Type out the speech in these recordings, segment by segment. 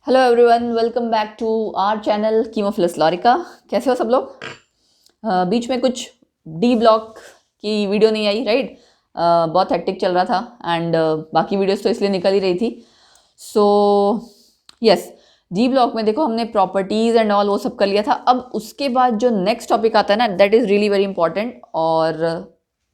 Hello everyone, welcome back to our channel कीमोफिलस लॉरिका। कैसे हो सब लोग? बीच में कुछ डी ब्लॉक की वीडियो नहीं आई, राइट? बहुत हेक्टिक चल रहा था एंड बाकी वीडियोस तो इसलिए निकल ही रही थी। सो यस, डी ब्लॉक में देखो हमने प्रॉपर्टीज़ एंड ऑल वो सब कर लिया था। अब उसके बाद जो नेक्स्ट टॉपिक आता है ना, that is really very important. और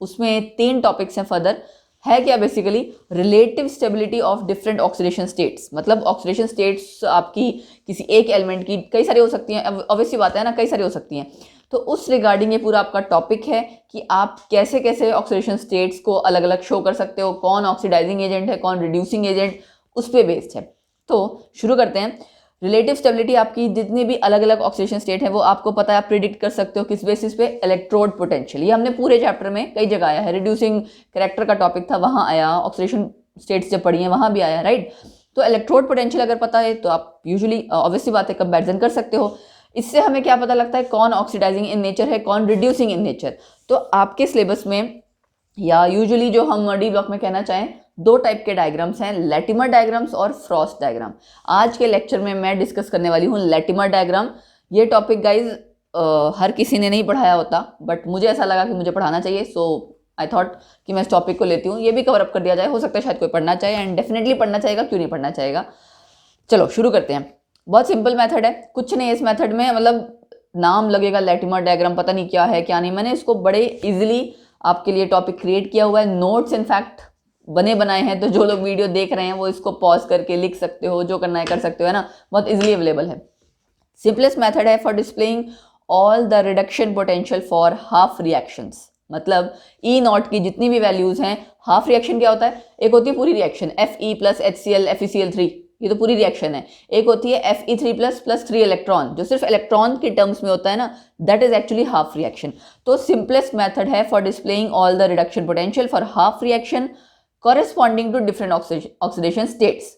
उसमें 3 टॉपिक्स हैं फर्दर। है क्या? Basically relative stability of different oxidation states. मतलब ऑक्सीडेशन स्टेट्स आपकी किसी एक एलिमेंट की कई सारी हो सकती हैं, ऑब्वियसली बात है ना, कई सारी हो सकती हैं। तो उस रिगार्डिंग ये पूरा आपका टॉपिक है कि आप कैसे कैसे ऑक्सीडेशन स्टेट्स को अलग अलग शो कर सकते हो, कौन ऑक्सीडाइजिंग एजेंट है, कौन रिड्यूसिंग एजेंट, उस पर बेस्ड है। तो शुरू करते हैं। रिलेटिव स्टेबिलिटी आपकी जितनी भी अलग अलग ऑक्सीडेशन स्टेट है वो आपको पता है, आप प्रिडिक्ट कर सकते हो किस बेसिस पे? Electrode potential. ये हमने पूरे चैप्टर में कई जगह आया है। रिड्यूसिंग कैरेक्टर का टॉपिक था, वहां आया। ऑक्सीडेशन स्टेट्स जब पढ़ी है वहां भी आया, राइट? तो इलेक्ट्रोड पोटेंशियल अगर पता है तो आप यूजुअली ऑब्वियसली बात है कंपैरिजन कर सकते हो। इससे हमें क्या पता लगता है? कौन ऑक्सीडाइजिंग इन नेचर है, कौन रिड्यूसिंग इन नेचर। तो आपके सिलेबस में या यूजुअली जो हम डी ब्लॉक में कहना चाहें, 2 टाइप के डायग्राम्स हैं, लैटिमर डायग्राम्स और फ्रॉस्ट डायग्राम। आज के लेक्चर में मैं डिस्कस करने वाली हूँ लैटिमर डायग्राम। ये टॉपिक गाइज हर किसी ने नहीं पढ़ाया होता, बट मुझे ऐसा लगा कि मुझे पढ़ाना चाहिए, सो आई थॉट कि मैं इस टॉपिक को लेती हूँ। ये भी कवर अप कर दिया जाए, हो सकता है शायद कोई पढ़ना चाहे, एंड डेफिनेटली पढ़ना चाहेगा, क्यों नहीं पढ़ना चाहेगा। चलो शुरू करते हैं। बहुत सिंपल मेथड है, कुछ नहीं इस मेथड में, मतलब नाम लगेगा लैटिमर डायग्राम, पता नहीं क्या है क्या नहीं। मैंने इसको बड़े इजीली आपके लिए टॉपिक क्रिएट किया हुआ है, नोट्स इनफैक्ट बने बनाए हैं। तो जो लोग वीडियो देख रहे हैं वो इसको पॉज करके लिख सकते हो, जो करना है कर सकते हो, है ना। बहुत इजीली अवेलेबल है। सिंपलेस्ट मेथड है for displaying all the reduction potential for half reactions. मतलब ई नॉट की जितनी भी वैल्यूज हैं, हाफ रिएक्शन क्या होता है? एक होती है पूरी reaction, Fe plus HCl FeCl3, ये तो पूरी रिएक्शन है। एक होती है Fe3 प्लस 3 इलेक्ट्रॉन, जो सिर्फ इलेक्ट्रॉन के टर्म्स में होता है ना, that is actually half reaction. तो सिंपलेस्ट मेथड है for displaying all the reduction potential for half reaction corresponding to different oxidation states.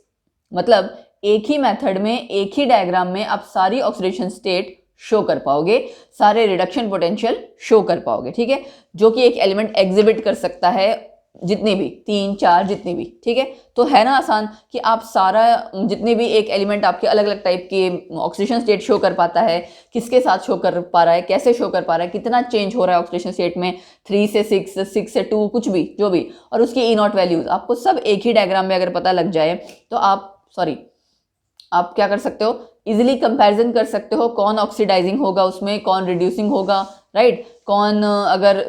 मतलब एक ही मेथड में, एक ही डायग्राम में आप सारी ऑक्सीडेशन स्टेट शो कर पाओगे, सारे रिडक्शन पोटेंशियल शो कर पाओगे, ठीक है। जो कि एक एलिमेंट एग्जिबिट कर सकता है, जितनी भी 3 4 जितनी भी, ठीक है। तो है ना आसान कि आप सारा जितने भी एक एलिमेंट आपके अलग अलग टाइप के ऑक्सीडेशन स्टेट शो कर पाता है, किसके साथ शो कर पा रहा है, कैसे शो कर पा रहा है, कितना चेंज हो रहा है ऑक्सीडेशन स्टेट में, 3 से 6, 6 से 2, कुछ भी जो भी, और उसकी ई नॉट वैल्यूज आपको सब एक ही डायग्राम में अगर पता लग जाए तो आप क्या कर सकते हो? इजिली कंपैरिजन कर सकते हो, कौन ऑक्सीडाइजिंग होगा उसमें, कौन रिड्यूसिंग होगा, राइट? कौन अगर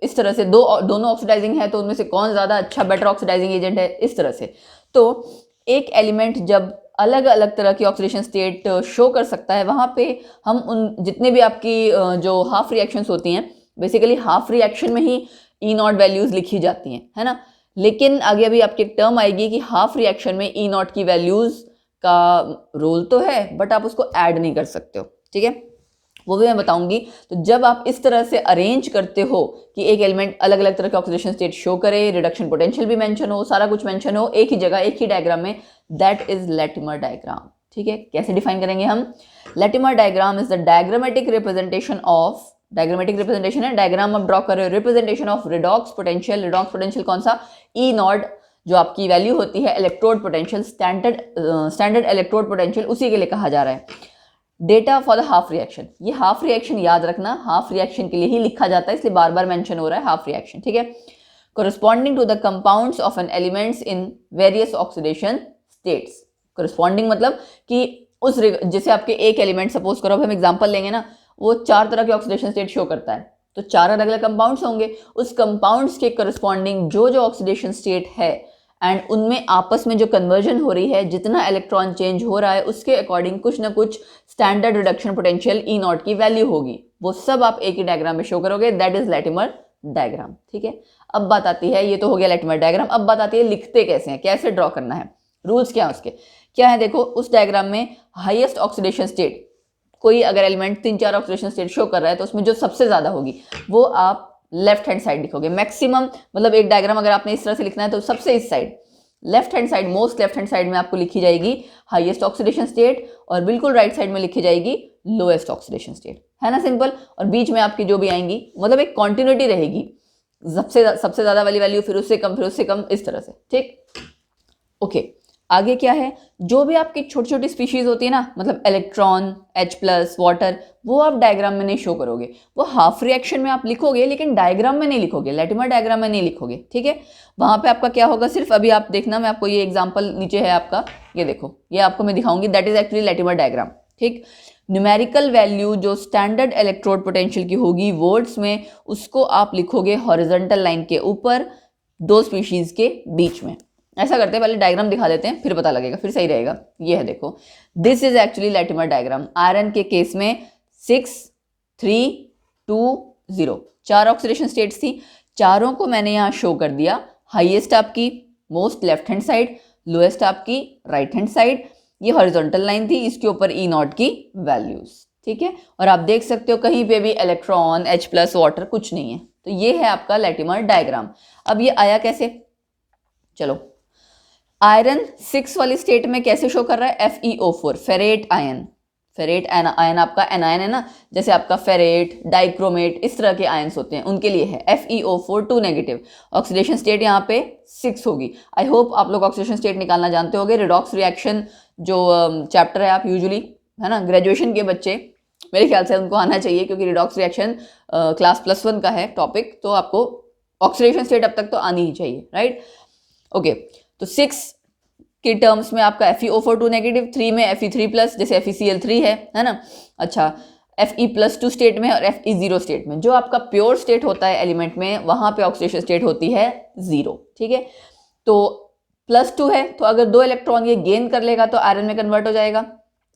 इस तरह से दोनों ऑक्सीडाइजिंग है तो उनमें से कौन ज़्यादा अच्छा बेटर ऑक्सीडाइजिंग एजेंट है, इस तरह से। तो एक एलिमेंट जब अलग अलग तरह की ऑक्सीडेशन स्टेट शो कर सकता है, वहाँ पे हम उन जितने भी आपकी जो हाफ रिएक्शंस होती हैं, बेसिकली हाफ रिएक्शन में ही ई नॉट वैल्यूज लिखी जाती हैं, है ना। लेकिन आगे अभी आपकी एक टर्म आएगी कि हाफ रिएक्शन में ई नॉट की वैल्यूज का रोल तो है, बट आप उसको ऐड नहीं कर सकते हो, ठीक है। वो भी मैं बताऊंगी। तो जब आप इस तरह से अरेंज करते हो कि एक एलिमेंट अलग अलग तरह के ऑक्सीडेशन स्टेट शो करे, रिडक्शन पोटेंशियल भी मेंशन हो, सारा कुछ मेंशन हो एक ही जगह, एक ही डायग्राम में, दैट इज लैटिमर डायग्राम, ठीक है। कैसे डिफाइन करेंगे हम? Latimer diagram is the diagrammatic representation of, diagrammatic representation है, डायग्राम आप ड्रॉ कर रहे हो, representation of redox potential. Redox potential कौन सा? ई नॉट, जो आपकी वैल्यू होती है electrode potential, standard electrode potential, उसी के लिए कहा जा रहा है। Data for the half reaction, ये हाफ रिएक्शन याद रखना, हाफ रिएक्शन के लिए ही लिखा जाता है, इसलिए बार बार मेंशन हो रहा है हाफ रिएक्शन, ठीक है। Corresponding to the compounds of an elements in various oxidation states. Corresponding मतलब कि उस जैसे आपके एक एलिमेंट, सपोज करो, अब हम एग्जांपल लेंगे ना, वो 4 तरह के ऑक्सीडेशन स्टेट शो करता है, तो 4 अलग अलग कंपाउंड्स होंगे, उस कंपाउंड्स के करस्पॉन्डिंग जो जो ऑक्सीडेशन स्टेट है एंड उनमें आपस में जो कन्वर्जन हो रही है, जितना इलेक्ट्रॉन चेंज हो रहा है, उसके अकॉर्डिंग कुछ ना कुछ standard reduction potential E not की वैल्यू होगी। वो सब आप एक ही डायग्राम में शो करोगे, दैट इज लैटिमर डायग्राम, ठीक है। अब बात आती है, ये तो हो गया लैटिमर डायग्राम, अब बात आती है लिखते कैसे हैं, कैसे ड्रॉ करना है, रूल्स क्या है उसके, क्या है? देखो उस डायग्राम में हाईएस्ट ऑक्सीडेशन स्टेट, कोई अगर एलिमेंट 3 4 ऑक्सीडेशन स्टेट शो कर रहा है तो उसमें जो सबसे ज्यादा होगी वो आप लेफ्ट हैंड साइड लिखोगे। मैक्सिमम मतलब एक डायग्राम अगर आपने इस तरह से लिखना है तो सबसे इस side, left hand side, most left hand side में आपको लिखी जाएगी हाईएस्ट ऑक्सीडेशन स्टेट, और बिल्कुल राइट साइड में लिखी जाएगी लोएस्ट ऑक्सीडेशन स्टेट, है ना, सिंपल। और बीच में आपकी जो भी आएंगी, मतलब एक कॉन्टिन्यूटी रहेगी, सबसे ज्यादा वाली वैल्यू, फिर उससे कम, फिर उससे कम, इस तरह से, ठीक। ओके, आगे क्या है, जो भी आपकी छोटी छोटी स्पीशीज होती है ना, मतलब इलेक्ट्रॉन, H+, वाटर, वो आप डायग्राम में नहीं शो करोगे, वो हाफ रिएक्शन में आप लिखोगे लेकिन डायग्राम में नहीं लिखोगे, लैटिमर डायग्राम में नहीं लिखोगे, ठीक है। वहां पे आपका क्या होगा, सिर्फ अभी आप देखना, मैं आपको ये एग्जाम्पल नीचे है आपका, ये देखो, ये आपको मैं दिखाऊंगी, that is actually Latimer diagram, ठीक। न्यूमेरिकल वैल्यू जो स्टैंडर्ड इलेक्ट्रोड पोटेंशियल की होगी वोल्ट्स में, उसको आप लिखोगे हॉरिजॉन्टल लाइन के ऊपर दो स्पीशीज के बीच में। ऐसा करते हैं, पहले डायग्राम दिखा देते हैं, फिर पता लगेगा, फिर सही रहेगा। ये है देखो, this is actually Latimer diagram. Iron के केस में 6 3 2 0 चार ऑक्सीडेशन स्टेट्स थी, चारों को मैंने यहाँ शो कर दिया। हाईएस्ट आपकी most left hand side, lowest आपकी राइट हैंड साइड, ये हॉरिजॉन्टल लाइन थी, इसके ऊपर E0 की वैल्यूज, ठीक है। और आप देख सकते हो कहीं पे भी इलेक्ट्रॉन, H+, वाटर कुछ नहीं है। तो ये है आपका लैटिमर डायग्राम। अब ये आया कैसे, चलो, आयरन 6 वाली स्टेट में कैसे शो कर रहा है, FeO4, ferrate ion. Ferrate ion आपका एनायन है ना, जैसे आपका फेरेट, डाइक्रोमेट, इस तरह के आयन्स होते हैं, उनके लिए है FeO4 2 नेगेटिव। ऑक्सीडेशन स्टेट यहाँ पे 6 होगी। आई होप आप लोग ऑक्सीडेशन स्टेट निकालना जानते होंगे। रिडॉक्स रिएक्शन जो चैप्टर है, आप यूजुअली, है ना, ग्रेजुएशन के बच्चे मेरे ख्याल से उनको आना चाहिए, क्योंकि रिडॉक्स रिएक्शन क्लास +1 का है टॉपिक, तो आपको ऑक्सीडेशन स्टेट अब तक तो आनी ही चाहिए, राइट। ओके, तो 6 के टर्म्स में आपका FeO4 2 नेगेटिव, 3 में Fe3+, जैसे FeCl3 है ना। अच्छा, Fe+2 स्टेट में और Fe0 स्टेट में, जो आपका प्योर स्टेट होता है एलिमेंट में, वहां पे ऑक्सीडेशन स्टेट होती है 0, ठीक है। तो +2 है, तो अगर 2 इलेक्ट्रॉन ये गेन कर लेगा तो आयरन में कन्वर्ट हो जाएगा,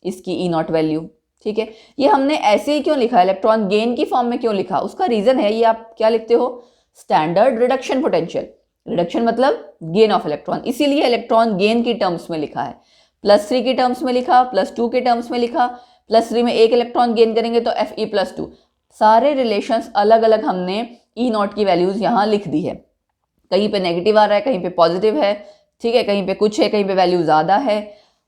इसकी E0 वैल्यू, ठीक है। ये हमने ऐसे ही क्यों लिखा, इलेक्ट्रॉन गेन की फॉर्म में क्यों लिखा, उसका रीजन है, ये आप क्या लिखते हो, स्टैंडर्ड रिडक्शन पोटेंशियल। रिडक्शन मतलब गेन ऑफ इलेक्ट्रॉन, इसीलिए इलेक्ट्रॉन गेन की टर्म्स में लिखा है। +3 की टर्म्स में लिखा, +2 के टर्म्स में लिखा, +3 में एक इलेक्ट्रॉन गेन करेंगे तो Fe+2, सारे रिलेशंस अलग अलग हमने E0 की वैल्यूज यहाँ लिख दी है। कहीं पे नेगेटिव आ रहा है, कहीं पे पॉजिटिव है, ठीक है, कहीं पे कुछ है, कहीं पे वैल्यू ज्यादा है।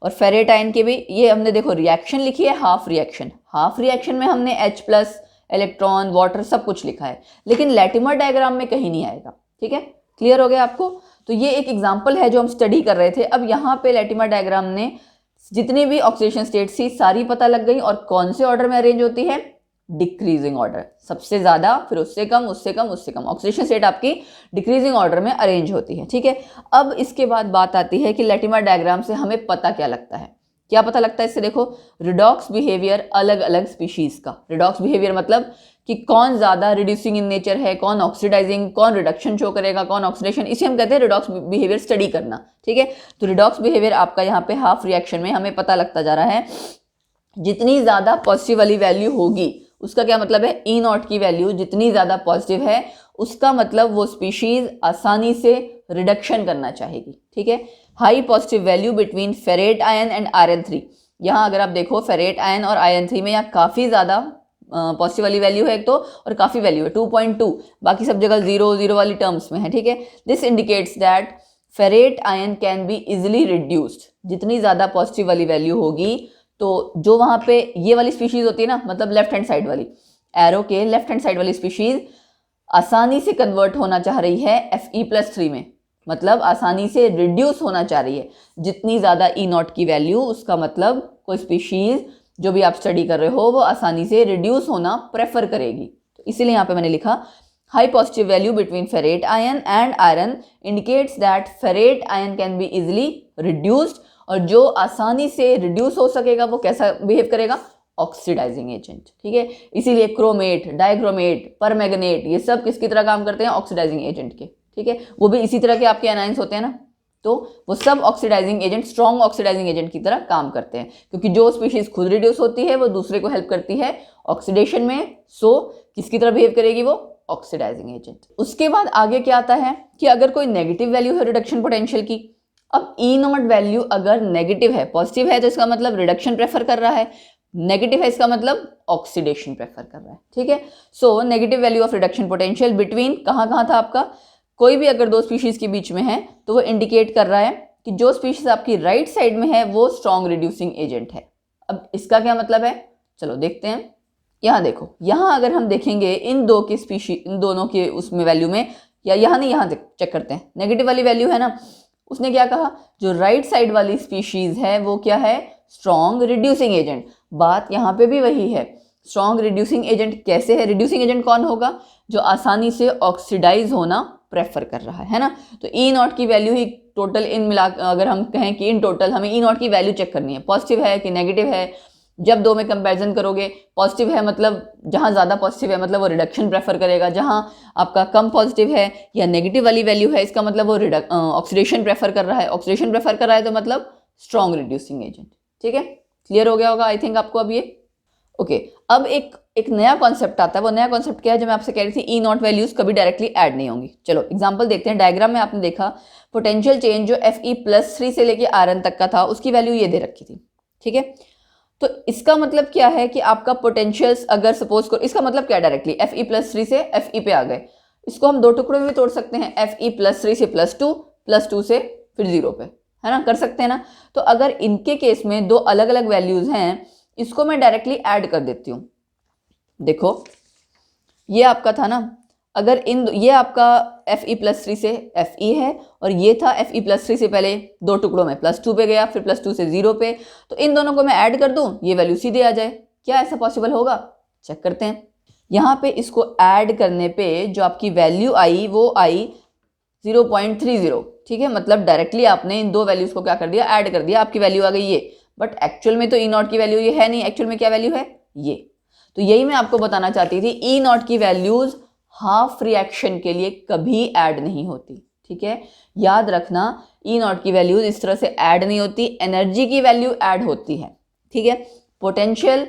और फेरेट आयन के भी ये हमने देखो रिएक्शन लिखी है, हाफ रिएक्शन। हाफ रिएक्शन में हमने H+, इलेक्ट्रॉन, वाटर सब कुछ लिखा है, लेकिन लैटिमर डायग्राम में कहीं नहीं आएगा, ठीक है। क्लियर हो गया आपको। तो ये एक एग्जाम्पल है जो हम स्टडी कर रहे थे। अब यहाँ पे लैटिमर डायग्राम ने जितनी भी ऑक्सीडेशन स्टेट्स थी सारी पता लग गई, और कौन से ऑर्डर में अरेंज होती है, डिक्रीजिंग ऑर्डर, सबसे ज्यादा, फिर उससे कम, उससे कम, उससे कम, ऑक्सीडेशन स्टेट आपकी डिक्रीजिंग ऑर्डर में अरेंज होती है, ठीक है। अब इसके बाद बात आती है कि लैटिमर डायग्राम से हमें पता क्या लगता है, क्या पता लगता है इससे, देखो, रिडॉक्स बिहेवियर अलग अलग स्पीशीज का। रिडॉक्स बिहेवियर मतलब कि कौन ज्यादा रिड्यूसिंग इन नेचर है, कौन ऑक्सीडाइजिंग, कौन रिडक्शन शो करेगा, कौन ऑक्सीडेशन, इसे हम कहते हैं रिडॉक्स बिहेवियर स्टडी करना, ठीक है। तो रिडॉक्स बिहेवियर आपका यहाँ पे हाफ रिएक्शन में हमें पता लगता जा रहा है, जितनी ज्यादा पॉजिटिव वाली वैल्यू होगी, उसका क्या मतलब है, E0 की वैल्यू जितनी ज्यादा पॉजिटिव है, उसका मतलब वो स्पीशीज आसानी से रिडक्शन करना चाहेगी, ठीक है। High positive value between ferrate ion and Iron3। यहाँ अगर आप देखो फेरेट आयन और Iron3 में यहाँ काफी ज्यादा पॉजिटिव वाली वैल्यू है एक तो, और काफी वैल्यू है 2.2, बाकी सब जगह 0 वाली टर्म्स में है, ठीक है। This indicates that ferrate ion can be easily reduced. जितनी ज्यादा पॉजिटिव वाली वैल्यू होगी, तो जो वहां पे ये वाली स्पीशीज होती है ना, मतलब लेफ्ट हैंड साइड वाली, एरो के लेफ्ट हैंड साइड वाली स्पीशीज आसानी से कन्वर्ट होना चाह रही है Fe+3 में, मतलब आसानी से रिड्यूस होना चाह रही है। जितनी ज्यादा E0 की वैल्यू, उसका मतलब कोई स्पीशीज जो भी आप स्टडी कर रहे हो वो आसानी से रिड्यूस होना प्रेफर करेगी। तो इसीलिए यहाँ पे मैंने लिखा high positive value between ferrate ion and iron indicates that ferrate ion can be easily reduced, और जो आसानी से रिड्यूस हो सकेगा वो कैसा बिहेव करेगा, ऑक्सीडाइजिंग एजेंट, ठीक है। इसीलिए क्रोमेट, डाइक्रोमेट, परमैंगनेट, ये सब किसकी तरह काम करते हैं, ऑक्सीडाइजिंग एजेंट के, ठीक है। वो भी इसी तरह के आपके एनायंस होते हैं ना, तो वो सब oxidizing agent, strong oxidizing agent की तरह काम करते हैं, क्योंकि जो स्पीशीज खुद रिड्यूस होती है वो दूसरे को हेल्प करती है ऑक्सीडेशन में, सो किसकी तरह बिहेव करेगी वो, ऑक्सीडाइजिंग एजेंट। उसके बाद आगे क्या आता है कि अगर कोई नेगेटिव वैल्यू है रिडक्शन पोटेंशियल की, अब E0 वैल्यू अगर नेगेटिव है, पॉजिटिव है तो इसका मतलब रिडक्शन प्रेफर कर रहा है, नेगेटिव है इसका मतलब ऑक्सीडेशन प्रेफर कर रहा है, ठीक है। So negative value of reduction potential between, कहाँ था आपका, कोई भी अगर दो स्पीशीज के बीच में है तो वो इंडिकेट कर रहा है कि जो स्पीशीज आपकी राइट साइड में है वो स्ट्रॉन्ग रिड्यूसिंग एजेंट है। अब इसका क्या मतलब है, चलो देखते हैं। यहाँ देखो, यहाँ अगर हम देखेंगे इन दो की स्पीशीज, इन दोनों के उसमें वैल्यू में, या यहाँ नहीं, यहाँ चेक करते हैं, नेगेटिव वाली वैल्यू है ना, उसने क्या कहा, जो राइट साइड वाली स्पीशीज है वो क्या है, स्ट्रॉन्ग रिड्यूसिंग एजेंट। बात यहाँ पे भी वही है, स्ट्रॉन्ग रिड्यूसिंग एजेंट कैसे है, रिड्यूसिंग एजेंट कौन होगा, जो आसानी से ऑक्सीडाइज होना प्रेफर कर रहा है ना। तो ई नॉट की वैल्यू ही टोटल इन मिला, अगर हम कहें कि इन टोटल हमें ई नॉट की वैल्यू चेक करनी है, पॉजिटिव है कि नेगेटिव है। जब दो में कंपैरिजन करोगे, पॉजिटिव है मतलब जहाँ ज़्यादा पॉजिटिव है मतलब वो रिडक्शन प्रेफर करेगा, जहाँ आपका कम पॉजिटिव है या नेगेटिव वाली वैल्यू है इसका मतलब वो ऑक्सीडेशन प्रेफर कर रहा है, ऑक्सीडेशन प्रेफर कर रहा है तो मतलब स्ट्रॉन्ग रिड्यूसिंग एजेंट। ठीक है, क्लियर हो गया होगा आई थिंक आपको अब ये। ओके, अब एक नया कॉन्सेप्ट आता है, वो नया कॉन्सेप्ट क्या है, जो मैं आपसे कह रही थी, ई नॉट वैल्यूज कभी डायरेक्टली ऐड नहीं होंगी। चलो एग्जांपल देखते हैं। डायग्राम में आपने देखा पोटेंशियल चेंज जो Fe+3 से लेके Rn तक का था उसकी वैल्यू ये दे रखी थी। ठीक है, तो इसका मतलब क्या है कि आपका पोटेंशियल अगर सपोज करो, इसका मतलब क्या डायरेक्टली Fe+3 से Fe पे आ गए, इसको हम दो टुकड़ों में भी तोड़ सकते हैं, Fe+3 से +2 से फिर 0 पे, है ना, कर सकते हैं ना। तो अगर इनके केस में दो अलग अलग वैल्यूज हैं, इसको मैं डायरेक्टली ऐड कर देती हूँ। देखो ये आपका था ना, अगर ये आपका Fe+3 से Fe है और ये था Fe+3 से पहले दो टुकड़ों में +2 पे गया, फिर +2 से 0 पे, तो इन दोनों को मैं ऐड कर दूं, ये वैल्यू सीधे आ जाए। क्या ऐसा पॉसिबल होगा, चेक करते हैं। यहाँ पे इसको ऐड करने पे जो आपकी वैल्यू आई वो आई 0.30। ठीक है, मतलब डायरेक्टली आपने इन दो वैल्यूज को क्या कर दिया, ऐड कर दिया, आपकी वैल्यू आ गई ये। बट एक्चुअल में तो ई नॉट की वैल्यू ये है नहीं, एक्चुअल में क्या वैल्यू है ये। तो यही मैं आपको बताना चाहती थी, ई नॉट की वैल्यूज हाफ रिएक्शन के लिए कभी ऐड नहीं होती। ठीक है, याद रखना, ई नॉट की वैल्यूज इस तरह से ऐड नहीं होती, एनर्जी की वैल्यू ऐड होती है। ठीक है, पोटेंशियल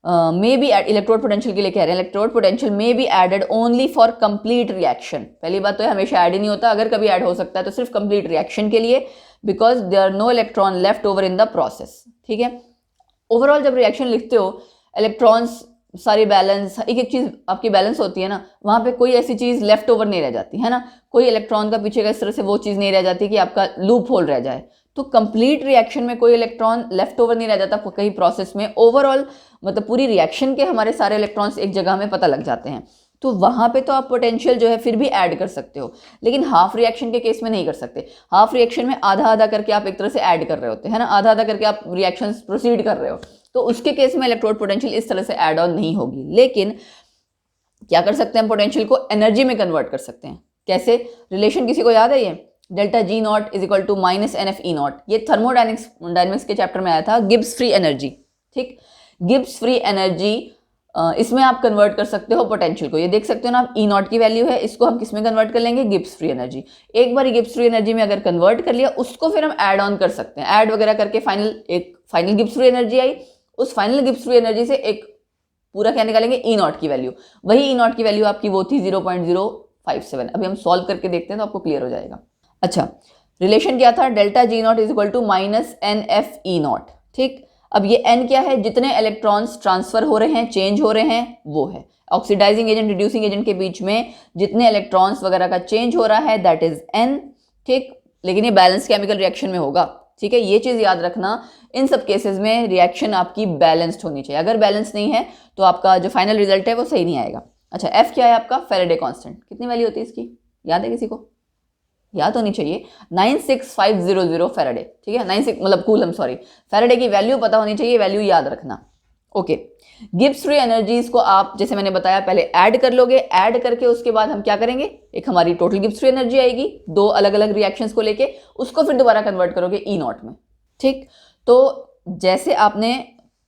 में भी इलेक्ट्रोड पोटेंशियल के लिए कह रहे हैं, इलेक्ट्रोड पोटेंशियल में be added only for complete reaction. पहली बात तो हमेशा ऐड ही नहीं होता, अगर कभी ऐड हो सकता है तो सिर्फ कंप्लीट रिएक्शन के लिए, because there are no electron left over in the process. ठीक है, ओवरऑल जब रिएक्शन लिखते हो, इलेक्ट्रॉन्स सारी बैलेंस, एक एक चीज आपकी बैलेंस होती है ना, वहां पे कोई ऐसी चीज लेफ्ट ओवर नहीं रह जाती है ना, कोई इलेक्ट्रॉन का पीछे का इस तरह से वो चीज नहीं रह जाती कि आपका लूप होल रह जाए। तो कंप्लीट रिएक्शन में कोई इलेक्ट्रॉन लेफ्ट ओवर नहीं रह जाता कहीं प्रोसेस में, ओवरऑल मतलब पूरी रिएक्शन के हमारे सारे इलेक्ट्रॉन्स एक जगह में पता लग जाते हैं। तो वहां पे तो आप पोटेंशियल जो है फिर भी ऐड कर सकते हो, लेकिन हाफ रिएक्शन के केस में नहीं कर सकते। हाफ रिएक्शन में आधा आधा करके आप एक तरह से ऐड कर रहे होते हैं ना, आधा आधा करके आप रिएक्शंस प्रोसीड कर रहे हो, तो उसके केस में इलेक्ट्रोड पोटेंशियल इस तरह से ऐड ऑन नहीं होगी। लेकिन क्या कर सकते हैं, पोटेंशियल को एनर्जी में कन्वर्ट कर सकते हैं। कैसे, रिलेशन किसी को याद है ये, delta G not is equal to -NF E not, ये थर्मोडायनेमिक्स के चैप्टर में आया था, गिब्स फ्री एनर्जी। ठीक, गिब्स फ्री एनर्जी, इसमें आप कन्वर्ट कर सकते हो पोटेंशियल को। ये देख सकते हो ना आप, E नॉट की वैल्यू है, इसको हम किस में कन्वर्ट कर लेंगे, गिब्स फ्री एनर्जी। एक बार गिब्स फ्री एनर्जी में अगर कन्वर्ट कर लिया, उसको फिर हम ऐड ऑन कर सकते हैं, ऐड वगैरह करके फाइनल गिब्स फ्री एनर्जी आई, उस फाइनल गिब्स फ्री एनर्जी से एक पूरा क्या निकालेंगे, E नॉट की वैल्यू। वही E नॉट की वैल्यू आपकी वो थी 0.057। अभी हम सॉल्व करके देखते हैं तो आपको क्लियर हो जाएगा। अच्छा, रिलेशन क्या था, delta G not is equal to -NF E not. ठीक, अब ये n क्या है, जितने इलेक्ट्रॉन्स ट्रांसफर हो रहे हैं, चेंज हो रहे हैं, वो है ऑक्सीडाइजिंग एजेंट रिड्यूसिंग एजेंट के बीच में जितने इलेक्ट्रॉन्स वगैरह का चेंज हो रहा है, दैट इज n। ठीक, लेकिन ये बैलेंस केमिकल रिएक्शन में होगा। ठीक है, ये चीज याद रखना, इन सब केसेस में रिएक्शन आपकी बैलेंस्ड होनी चाहिए, अगर बैलेंस नहीं है तो आपका जो फाइनल रिजल्ट है वो सही नहीं आएगा। अच्छा, F क्या है आपका, फैराडे कांस्टेंट, कितनी वैल्यू होती है इसकी, याद है किसी को, याद होनी चाहिए, 96500 फैराडे। ठीक है, 96 मतलब कूलम, सॉरी, फैराडे की वैल्यू पता होनी चाहिए, वैल्यू याद रखना। ओके, गिब्स फ्री एनर्जीज को आप जैसे मैंने बताया पहले ऐड कर लोगे, ऐड करके उसके बाद हम क्या करेंगे, एक हमारी टोटल गिब्स फ्री एनर्जी आएगी दो अलग अलग रिएक्शंस को लेके, उसको फिर दोबारा कन्वर्ट करोगे E नॉट में। ठीक, तो जैसे आपने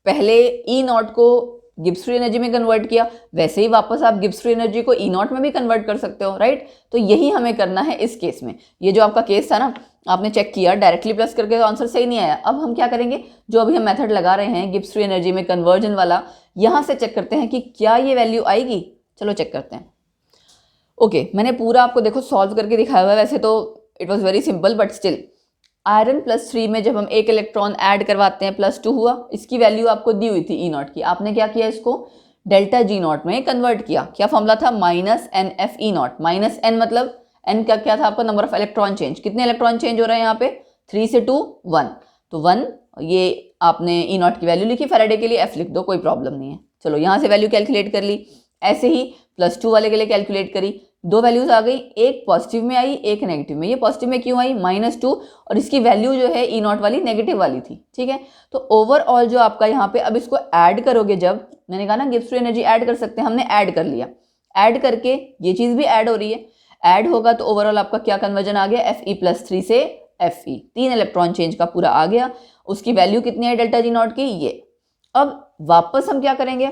पहले E नॉट को गिब्स फ्री एनर्जी में कन्वर्ट किया, वैसे ही वापस आप गिब्स फ्री एनर्जी को E नॉट में भी कन्वर्ट कर सकते हो, राइट। तो यही हमें करना है इस केस में। ये जो आपका केस था ना, आपने चेक किया डायरेक्टली प्लस करके तो आंसर सही नहीं आया। अब हम क्या करेंगे, जो अभी हम मेथड लगा रहे हैं गिब्स फ्री एनर्जी में कन्वर्जन वाला, यहाँ से चेक करते हैं कि क्या ये वैल्यू आएगी। चलो चेक करते हैं। ओके, मैंने पूरा आपको देखो सॉल्व करके दिखाया हुआ है, वैसे तो it was very simple, but still iron +3 में जब हम एक इलेक्ट्रॉन ऐड करवाते हैं +2 हुआ, इसकी वैल्यू आपको दी हुई थी E नॉट की, आपने क्या किया, इसको डेल्टा G नॉट में कन्वर्ट किया। क्या फॉर्मूला था, -NF E नॉट, -N मतलब N का क्या था आपका, नंबर ऑफ इलेक्ट्रॉन चेंज, कितने इलेक्ट्रॉन चेंज हो रहे हैं यहाँ पे, 3 से 2 1, तो 1, ये आपने E नॉट की वैल्यू लिखी, फैराडे के लिए F लिख दो, कोई प्रॉब्लम नहीं है। चलो यहाँ से वैल्यू कैलकुलेट कर ली, ऐसे ही +2 वाले के लिए कैलकुलेट करी, दो वैल्यूज आ गई, एक पॉजिटिव में आई एक नेगेटिव में। ये पॉजिटिव में क्यों आई, -2, और इसकी वैल्यू जो है E0 वाली नेगेटिव वाली थी, ठीक है। तो ओवरऑल जो आपका यहाँ पे, अब इसको ऐड करोगे, जब मैंने कहा ना गिब्स फ्री एनर्जी ऐड कर सकते हैं, हमने ऐड कर लिया, ऐड करके ये चीज भी ऐड हो रही है, ऐड होगा तो ओवरऑल आपका क्या कन्वर्जन आ गया, Fe+3 से Fe, 3 इलेक्ट्रॉन चेंज का पूरा आ गया। उसकी वैल्यू कितनी है डेल्टा G0 की, ये। अब वापस हम क्या करेंगे,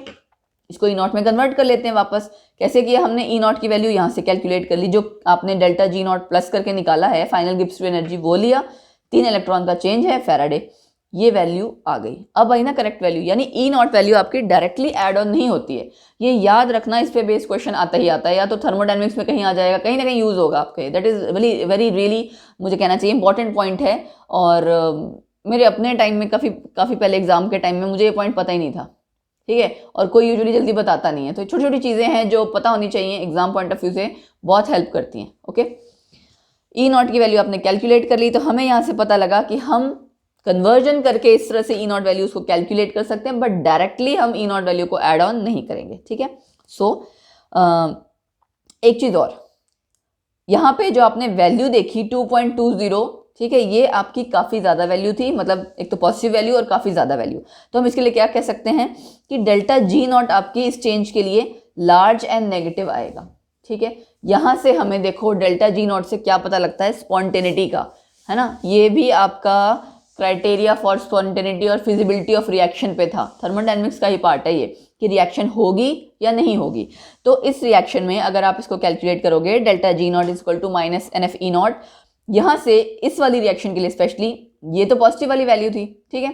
इसको E0 में कन्वर्ट कर लेते हैं वापस। कैसे किया हमने, E0 की वैल्यू यहाँ से कैलकुलेट कर ली, जो आपने डेल्टा G0 प्लस करके निकाला है फाइनल गिब्स फ्री एनर्जी, वो लिया, 3 इलेक्ट्रॉन का चेंज है फैराडे, ये वैल्यू आ गई। अब आई ना करेक्ट वैल्यू, यानी E0 वैल्यू आपकी डायरेक्टली ऐड ऑन नहीं होती है, ये याद रखना, इस पे बेस क्वेश्चन आता ही आता है, या तो थर्मोडायनेमिक्स में कहीं आ जाएगा, कहीं ना कहीं यूज होगा आपके। That is very very really, मुझे कहना चाहिए इंपॉर्टेंट पॉइंट है। और मेरे अपने टाइम में काफ़ी पहले एग्जाम के टाइम में मुझे ये पॉइंट पता ही नहीं था, ठीक है, और कोई यूजुअली जल्दी बताता नहीं है। तो छोटी छोटी चीज़ें हैं जो पता होनी चाहिए, एग्जाम पॉइंट ऑफ व्यू से बहुत हेल्प करती हैं। ओके, E0 की वैल्यू आपने कैलकुलेट कर ली, तो हमें यहाँ से पता लगा कि हम कन्वर्जन करके इस तरह से E0 वैल्यूज को कैलकुलेट कर सकते हैं, बट डायरेक्टली हम E0 वैल्यू को ऐड ऑन नहीं करेंगे, ठीक है। सो एक चीज़ और, यहाँ पे जो आपने वैल्यू देखी 2.20, ठीक है, ये आपकी काफ़ी ज़्यादा वैल्यू थी, मतलब एक तो पॉजिटिव वैल्यू और काफ़ी ज़्यादा वैल्यू। तो हम इसके लिए क्या कह सकते हैं कि डेल्टा G0 आपकी इस चेंज के लिए लार्ज एंड नेगेटिव आएगा, ठीक है। यहाँ से हमें देखो डेल्टा G0 से क्या पता लगता है, स्पॉन्टेनिटी का, है ना, ये भी आपका क्राइटेरिया फॉर स्पॉन्टेनिटी और फिजिबिलिटी ऑफ रिएक्शन पे था, थर्मोडायनेमिक्स का ही पार्ट है ये, कि रिएक्शन होगी या नहीं होगी। तो इस रिएक्शन में अगर आप इसको कैलकुलेट करोगे, delta G0 equal to -NFE0, यहाँ से इस वाली रिएक्शन के लिए स्पेशली, ये तो पॉजिटिव वाली वैल्यू थी, ठीक है,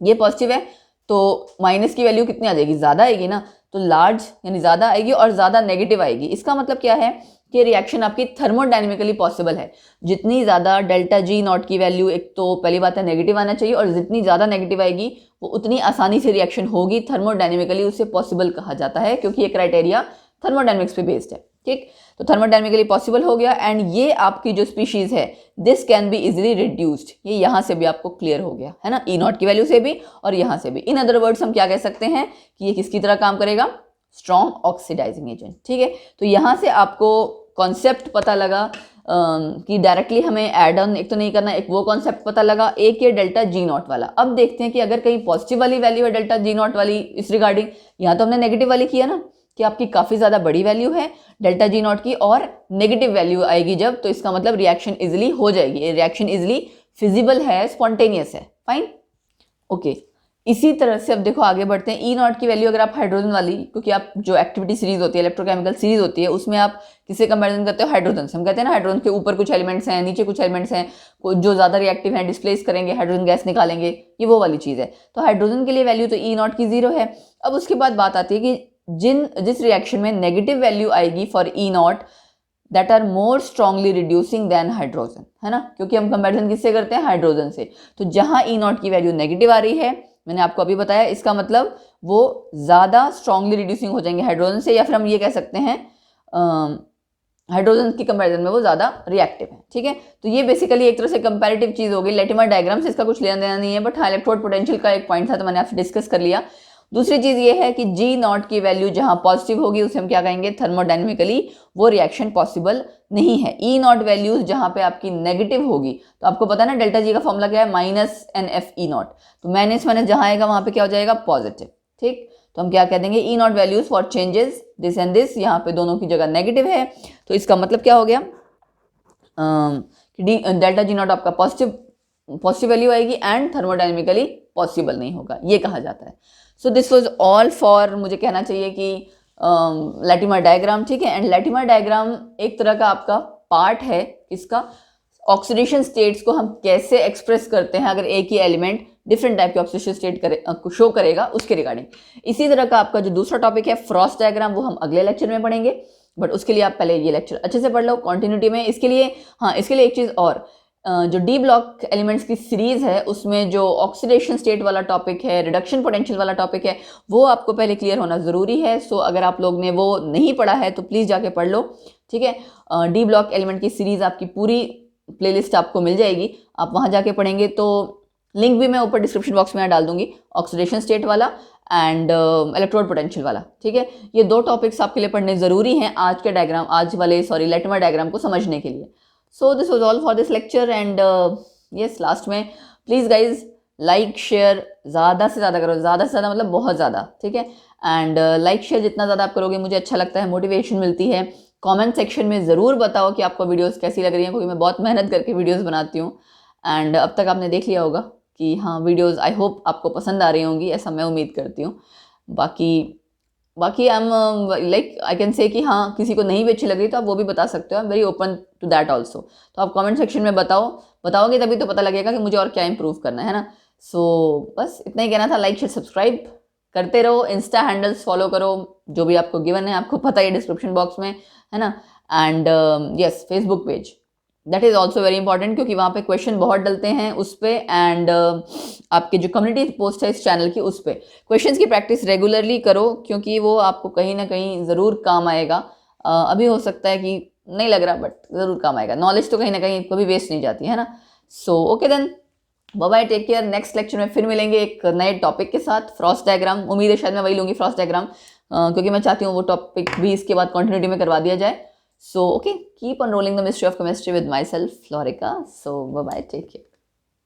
ये पॉजिटिव है, तो माइनस की वैल्यू कितनी आ जाएगी, ज़्यादा आएगी ना, तो लार्ज यानी ज़्यादा आएगी और ज़्यादा नेगेटिव आएगी। इसका मतलब क्या है कि रिएक्शन आपकी थर्मोडायनेमिकली पॉसिबल है। जितनी ज़्यादा डेल्टा G0 की वैल्यू, एक तो पहली बात है नेगेटिव आना चाहिए, और जितनी ज़्यादा नेगेटिव आएगी वो उतनी आसानी से रिएक्शन होगी, थर्मोडायनेमिकली उसे पॉसिबल कहा जाता है, क्योंकि ये क्राइटेरिया थर्मोडायनेमिक्स पे बेस्ड है, ठीक। तो थर्मोडायनेमिकली पॉसिबल हो गया, एंड ये आपकी जो स्पीशीज है, this can be easily reduced, ये यहाँ से भी आपको क्लियर हो गया, है ना, E0 की वैल्यू से भी और यहाँ से भी। इन अदर वर्ड्स हम क्या कह सकते हैं कि ये किसकी तरह काम करेगा, स्ट्रॉन्ग ऑक्सीडाइजिंग एजेंट, ठीक है। तो यहाँ से आपको कॉन्सेप्ट पता लगा कि डायरेक्टली हमें ऐड ऑन एक तो नहीं करना, एक वो कॉन्सेप्ट पता लगा, एक ये डेल्टा G0 वाला। अब देखते हैं कि अगर कहीं पॉजिटिव वाली वैल्यू है डेल्टा G0 वाली इस रिगार्डिंग, यहाँ तो हमने नेगेटिव वाली किया ना, कि आपकी काफ़ी ज़्यादा बड़ी वैल्यू है डेल्टा G0 की, और नेगेटिव वैल्यू आएगी जब, तो इसका मतलब रिएक्शन इजिली हो जाएगी, रिएक्शन इजिली फिजिबल है, स्पॉन्टेनियस है, फाइन, ओके। इसी तरह से अब देखो आगे बढ़ते हैं। E0 की वैल्यू अगर आप हाइड्रोजन वाली, क्योंकि आप जो एक्टिविटी सीरीज होती है, इलेक्ट्रोकेमिकल सीरीज होती है, उसमें आप किससे कंपैरिजन करते हो, हाइड्रोजन से। हम कहते हैं ना हाइड्रोजन के ऊपर कुछ एलिमेंट्स हैं, नीचे कुछ एलिमेंट्स हैं, जो ज़्यादा रिएक्टिव हैं डिस्प्लेस करेंगे, हाइड्रोजन गैस निकालेंगे, ये वो वाली चीज़ है। तो हाइड्रोजन के लिए वैल्यू तो E0 की 0 है। अब उसके बाद बात आती है कि जिस रिएक्शन में नेगेटिव वैल्यू आएगी for E0 that are more strongly reducing than hydrogen, है ना, क्योंकि हम कंपैरिजन किससे करते हैं, हाइड्रोजन से। तो जहां E0 की वैल्यू नेगेटिव आ रही है, मैंने आपको अभी बताया, इसका मतलब वो ज़्यादा स्ट्रांगली रिड्यूसिंग हो जाएंगे हाइड्रोजन से, या फिर हम ये कह सकते हैं हाइड्रोजन की कंपैरिजन में वो ज़्यादा रिएक्टिव है, ठीक है। तो ये बेसिकली एक तरह से कंपैरेटिव चीज़ हो गई। लेटिमर डायग्राम से इसका कुछ लेना देना नहीं है, बट हाँ इलेक्ट्रोड पोटेंशियल का एक पॉइंट था, तो मैंने आपसे डिस्कस कर लिया। दूसरी चीज़ ये है कि G0 की वैल्यू जहाँ पॉजिटिव होगी उसे हम क्या कहेंगे, थर्मोडायनेमिकली वो रिएक्शन पॉसिबल नहीं है। E0 वैल्यूज जहाँ पे आपकी नेगेटिव होगी, तो आपको पता है ना डेल्टा G का फॉर्मूला क्या है, -NFE0, तो माइनस माइनस जहाँ आएगा वहाँ पे क्या हो जाएगा, पॉजिटिव, ठीक। तो हम क्या कह देंगे, E0 values for changes this and this, यहाँ पे दोनों की जगह नेगेटिव है, तो इसका मतलब क्या हो गया, डेल्टा G0 आपका पॉजिटिव वैल्यू आएगी एंड थर्मोडायनेमिकली पॉसिबल नहीं होगा, ये कहा जाता है। So this was all for, मुझे कहना चाहिए कि लैटिमर डायग्राम, ठीक है। एंड लैटिमर डायग्राम एक तरह का आपका पार्ट है, इसका ऑक्सीडेशन स्टेट्स को हम कैसे एक्सप्रेस करते हैं अगर एक ही एलिमेंट डिफरेंट टाइप के ऑक्सीडेशन स्टेट शो करेगा, उसके रिगार्डिंग। इसी तरह का आपका जो दूसरा टॉपिक है फ्रॉस्ट डायग्राम, वो हम अगले लेक्चर में पढ़ेंगे, बट उसके लिए आप पहले ये लेक्चर अच्छे से पढ़ लो कॉन्टिन्यूटी में। इसके लिए हाँ, इसके लिए एक चीज़ और, जो डी ब्लॉक एलिमेंट्स की सीरीज है उसमें जो ऑक्सीडेशन स्टेट वाला टॉपिक है, रिडक्शन पोटेंशियल वाला टॉपिक है, वो आपको पहले क्लियर होना ज़रूरी है। सो अगर आप लोग ने वो नहीं पढ़ा है तो प्लीज़ जाके पढ़ लो, ठीक है। डी ब्लॉक एलिमेंट की सीरीज़ आपकी पूरी प्लेलिस्ट आपको मिल जाएगी, आप वहाँ जाके पढ़ेंगे। तो लिंक भी मैं ऊपर डिस्क्रिप्शन बॉक्स में डाल दूंगी, ऑक्सीडेशन स्टेट वाला एंड इलेक्ट्रोड पोटेंशियल वाला, ठीक है। ये 2 टॉपिक्स आपके लिए पढ़ने ज़रूरी हैं आज के डायग्राम, आज वाले लेटमर डायग्राम को समझने के लिए। So this was all for this lecture and yes, last में प्लीज़ गाइज लाइक शेयर ज़्यादा से ज़्यादा करो, ज़्यादा से ज़्यादा मतलब बहुत ज़्यादा, ठीक है। एंड लाइक शेयर जितना ज़्यादा आप करोगे मुझे अच्छा लगता है, मोटिवेशन मिलती है। कमेंट सेक्शन में ज़रूर बताओ कि आपको वीडियोस कैसी लग रही हैं, क्योंकि मैं बहुत मेहनत करके वीडियोस बनाती हूँ। एंड अब तक आपने देख लिया होगा कि हाँ, वीडियोस आई होप आपको पसंद आ रही होंगी, ऐसा मैं उम्मीद करती हूँ। बाकी I am like I can say कि हाँ, किसी को नहीं भी अच्छी लग रही तो आप वो भी बता सकते हो, I am very open to that also. तो आप कमेंट सेक्शन में बताओगे तभी तो पता लगेगा कि मुझे और क्या इंप्रूव करना है ना। सो बस इतना ही कहना था। लाइक शेयर सब्सक्राइब करते रहो, इंस्टा हैंडल्स फॉलो करो जो भी आपको गिवन है, आपको पता है डिस्क्रिप्शन बॉक्स में, है ना। And yes, Facebook page that is also very important, क्योंकि वहाँ पे क्वेश्चन बहुत डलते हैं उस पर। एंड आपके जो कम्युनिटी पोस्ट है इस चैनल की, उस पर क्वेश्चंस की प्रैक्टिस रेगुलरली करो, क्योंकि वो आपको कहीं ना कहीं ज़रूर काम आएगा। अभी हो सकता है कि नहीं लग रहा, बट ज़रूर काम आएगा। नॉलेज तो कहीं ना कहीं कभी वेस्ट नहीं जाती है ना। So okay then, bye bye, take care. Next lecture में फिर मिलेंगे एक नए टॉपिक के साथ, फ्रॉस्ट डायग्राम। उम्मीद है शायद मैं वही लूँगी, फ्रॉस्ट डायग्राम, क्योंकि मैं चाहती हूँ वो टॉपिक भी इसके बाद कंटिन्यूटी में करवा दिया जाए। So okay, keep on rolling the mystery of chemistry with myself फ्लोरिका। So bye bye, take care.